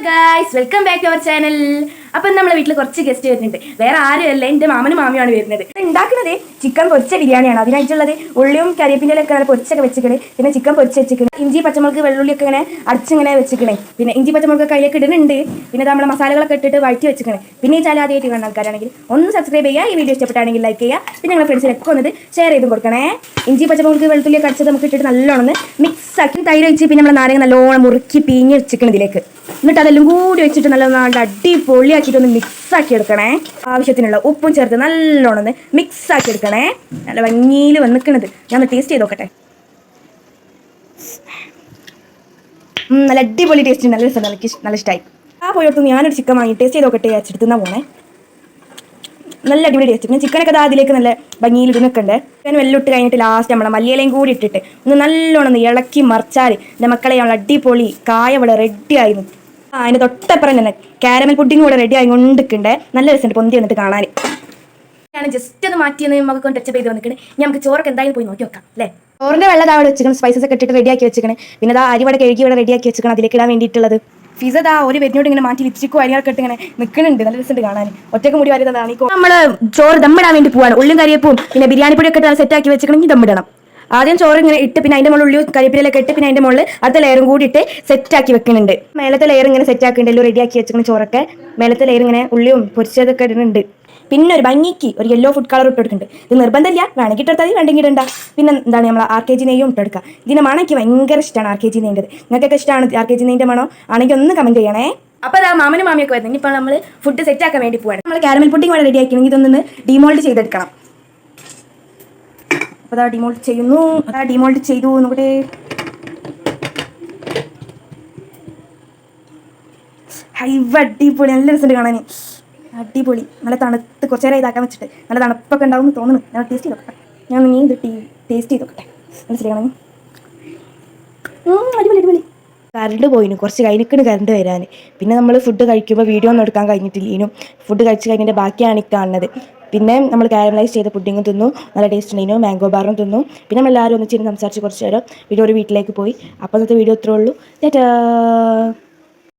Guys, welcome back to our channel. അപ്പം നമ്മളെ വീട്ടിൽ കുറച്ച് ഗസ്റ്റ് വരുന്നുണ്ട്. വേറെ ആരുമല്ല, എൻ്റെ മാമനും മാമിയാണ് വരുന്നത്. ഉണ്ടാക്കുന്നത് ചിക്കൻ പൊരിച്ച ബിരിയാണിയാണ്. അതിനായിട്ടുള്ളത് ഉള്ളിയും കരിയേപ്പിൻ്റെ ഒക്കെ പൊരിച്ചൊക്കെ വെച്ചിക്കണേ. പിന്നെ ചിക്കൻ പൊരിച്ച് വെച്ചിക്കണേ. ഇഞ്ചി പച്ചമുളക് വെള്ളുള്ളിയൊക്കെ ഇങ്ങനെ അടിച്ചിങ്ങനെ വെച്ചിക്കണേ. പിന്നെ ഇഞ്ചി പച്ചമുളക് കയ്യിലേക്ക് ഇടുന്നുണ്ട്. പിന്നെ നമ്മളെ മസാലകളൊക്കെ ഇട്ടിട്ട് വഴറ്റി വെച്ചിക്കണേ. പിന്നെ ഈ ചാനൽ ആദ്യമായിട്ട് കാണുന്ന ആൾക്കാരാണെങ്കിൽ ഒന്ന് സബ്സ്ക്രൈബ് ചെയ്യുക. ഈ വീഡിയോ ഇഷ്ടപ്പെട്ടാണെങ്കിൽ ലൈക്ക് ചെയ്യുക. പിന്നെ ഞങ്ങളുടെ ഫ്രണ്ട്സിനൊക്കെ വന്നിട്ട് ഷെയർ ചെയ്ത് കൊടുക്കണേ. ഇഞ്ചി പച്ചമുളക് വെളുത്തുള്ളിയൊക്കെ അടിച്ചത് നമുക്ക് ഇട്ടിട്ട് നല്ലോണം മിക്സ് ആക്കി തൈര് വെച്ച് പിന്നെ നമ്മൾ നാരങ്ങ നല്ലോണം മുറുക്കി പിഴിഞ്ഞ് വെച്ചിക്കണം ഇതിലേക്ക്. എന്നിട്ട് അതെല്ലാം കൂടി വെച്ചിട്ട് നല്ലോണം അടിപൊളിയാക്കിയിട്ട് ഒന്ന് മിക്സ് ആക്കി എടുക്കണേ. ആവശ്യത്തിനുള്ള ഉപ്പും ചേർത്ത് നല്ലോണം ഒന്ന് മിക്സ് ആക്കി എടുക്കണേ. നല്ല ഭംഗിയിൽ വന്നിക്കണത് ഞാൻ ഒന്ന് ടേസ്റ്റ് ചെയ്ത് നോക്കട്ടെ. നല്ല അടിപൊളി ടേസ്റ്റ്, നല്ല രസം, നല്ല ഇഷ്ടമായി. ആ പോയടുത്ത് ഞാനൊരു ചിക്കൻ വാങ്ങി ടേസ്റ്റ് ചെയ്ത് നോക്കട്ടെ വെച്ചെടുത്തുന്നാ പോണേ. നല്ല അടിപൊളി ടേസ്റ്റ്. ഞാൻ ചിക്കനൊക്കെ അതിലേക്ക് നല്ല ഭംഗിയിൽ ഇടുന്നൊക്കെ ചിക്കൻ വെള്ളം ഇട്ട് കഴിഞ്ഞിട്ട് ലാസ്റ്റ് നമ്മളെ മല്ലിയിലയും കൂടി ഇട്ടിട്ട് ഒന്ന് നല്ലോണം ഒന്ന് ഇളക്കി മറിച്ചാൽ എൻ്റെ മക്കളെ നമ്മൾ അടിപൊളി കായ ഇവിടെ റെഡി ആയിരുന്നു. അതിൻ്റെ തൊട്ടപ്പുറം തന്നെ കാരമൽ പുഡിങ് കൂടെ റെഡി ആയി കൊണ്ടിരിക്കണ്ടേ. നല്ല രസമുണ്ട് പൊന്തി വന്നിട്ട് കാണാൻ. ഞാൻ ജസ്റ്റ് ഒന്ന് മാറ്റിയെന്ന് നമുക്ക് ടച്ച് ചെയ്ത് വന്നിട്ട് നമുക്ക് ചോറൊക്കെ എന്തായാലും പോയി നോക്കി നോക്കാം അല്ലേ. ചോറിൻ്റെ വെള്ളം അവിടെ വെച്ചിരിക്കണം, സ്പൈസസ് ഒക്കെ ഇട്ടിട്ട് റെഡിയാക്കി വെച്ചിരിക്കണേ. പിന്നെ അരി ഇവിടെ കഴുകി ഇവിടെ റെഡിയാക്കി വെച്ചിരിക്കണം അതിലേക്ക് ഇടാൻ വേണ്ടിയിട്ടുള്ളത്. പിസ ഒരു വെറ്റിനോട് ഇങ്ങനെ മാറ്റി ലിപ്സ്റ്റിക്കും അരികളൊക്കെ ഇട്ട് ഇങ്ങനെ നിൽക്കുന്നുണ്ട്. നല്ല രസമുണ്ട് കാണാൻ. ഒറ്റക്ക് മുടി വരുന്നതാണ്. നമ്മൾ ചോറ് ദമ്മിടാൻ വേണ്ടി പോവാണ്. ഉള്ളിയും കരിയപ്പും പിന്നെ ബിരിയാണി പൊടിയൊക്കെ ഇട്ട് സെറ്റാക്കി വെച്ചിട്ടുണ്ടെങ്കിൽ ദമ്മിടണം. ആദ്യം ചോറ് ഇങ്ങനെ ഇട്ട് പിന്നെ അതിൻ്റെ മുകളിൽ ഉള്ളിയും കരിപ്പിലൊക്കെ ഇട്ട് പിന്നെ അതിൻ്റെ മുകളിൽ അടുത്ത ലെയറും കൂടി ഇട്ട് സെറ്റാക്കി വെക്കുന്നുണ്ട്. മേലത്തെ ലെയർ ഇങ്ങനെ സെറ്റാക്കിയിട്ട് എല്ലാം റെഡിയാക്കി വെച്ചിരിക്കുന്ന ചോറൊക്കെ മേലത്തെ ലെയർ ഇങ്ങനെ ഉള്ളിയും പൊരിച്ചതൊക്കെ ഇടുന്നുണ്ട്. പിന്നെ ഒരു ഭംഗിക്ക് ഒരു യെല്ലോ ഫുഡ് കളർ ഇട്ട് കൊടുക്കുന്നുണ്ട്. ഇത് നിർബന്ധമില്ല, വേണമെങ്കിൽ ഇട്ടെടുത്താൽ വേണ്ടെങ്കിൽ ഇടണ്ട. പിന്നെ എന്താണ് നമ്മൾ RKG നെയ്യും ഇട്ടെടുക്കുക. ഇതിൻ്റെ മണം എനിക്ക് ഭയങ്കര ഇഷ്ടമാണ്. RKG നെയ്യിൻ്റെ നിങ്ങൾക്കൊക്കെ ഇഷ്ടമാണ് RKG നെയ്യിൻ്റെ മണം ആണെങ്കിൽ ഒന്ന് കമൻറ്റ് ചെയ്യണേ. അപ്പോൾ അതാ മാമനും മാമിയൊക്കെ വരുന്നത്. ഇനിയിപ്പോൾ നമ്മൾ ഫുഡ് സെറ്റാക്കാൻ വേണ്ടി പോവാണ്. നമ്മൾ കാരമൽ പുഡിങ് ഇവിടെ റെഡി ആക്കിയെങ്കിൽ ഇതൊന്ന് ഡിമോൾഡ് ചെയ്തെടുക്കണം. അപ്പോൾ അതാ ഡിമോൾഡ് ചെയ്യുന്നു. അതാ ഡിമോൾഡ് ചെയ്തു. ഒന്നുകൂടെ അടിപൊളി, നല്ല രസമുണ്ട് കാണാൻ. അടിപൊളി, നല്ല തണുത്ത് കുറച്ച് നേരം ഇതാക്കാൻ വെച്ചിട്ട് നല്ല തണുപ്പൊക്കെ ഉണ്ടാവും തോന്നുന്നു. ഞാൻ ടേസ്റ്റ് ചെയ്ത് നോക്കട്ടെ. ഞാൻ നീ ഇത് ടേസ്റ്റ് ചെയ്ത് നോക്കട്ടെ. മനസ്സിലാക്കണം. അടിപൊളി അടിപൊളി. കറണ്ട് പോയിന് കുറച്ച് കഴിഞ്ഞിട്ട് കറണ്ട് വരാൻ. പിന്നെ നമ്മൾ ഫുഡ് കഴിക്കുമ്പോൾ വീഡിയോ ഒന്നും എടുക്കാൻ കഴിഞ്ഞിട്ടില്ലേനും. ഫുഡ് കഴിച്ച് കഴിഞ്ഞതിൻ്റെ ബാക്കിയാണ് ഈ കാണുന്നത്. പിന്നെ നമ്മൾ കാരമലൈസ് ചെയ്ത പുഡിങ്ങും തിന്നു, നല്ല ടേസ്റ്റ് ഉണ്ടായിരുന്നു. മാംഗോ ബാറും തിന്നു. പിന്നെ നമ്മളെല്ലാവരും ഒന്നിച്ചിരുന്ന് സംസാരിച്ച് കുറച്ച് നേരം ഒരു വീട്ടിലേക്ക് പോയി. അപ്പോൾ ഇന്നത്തെ വീഡിയോ ഇത്രേ ഉള്ളൂ. ടാറ്റാ.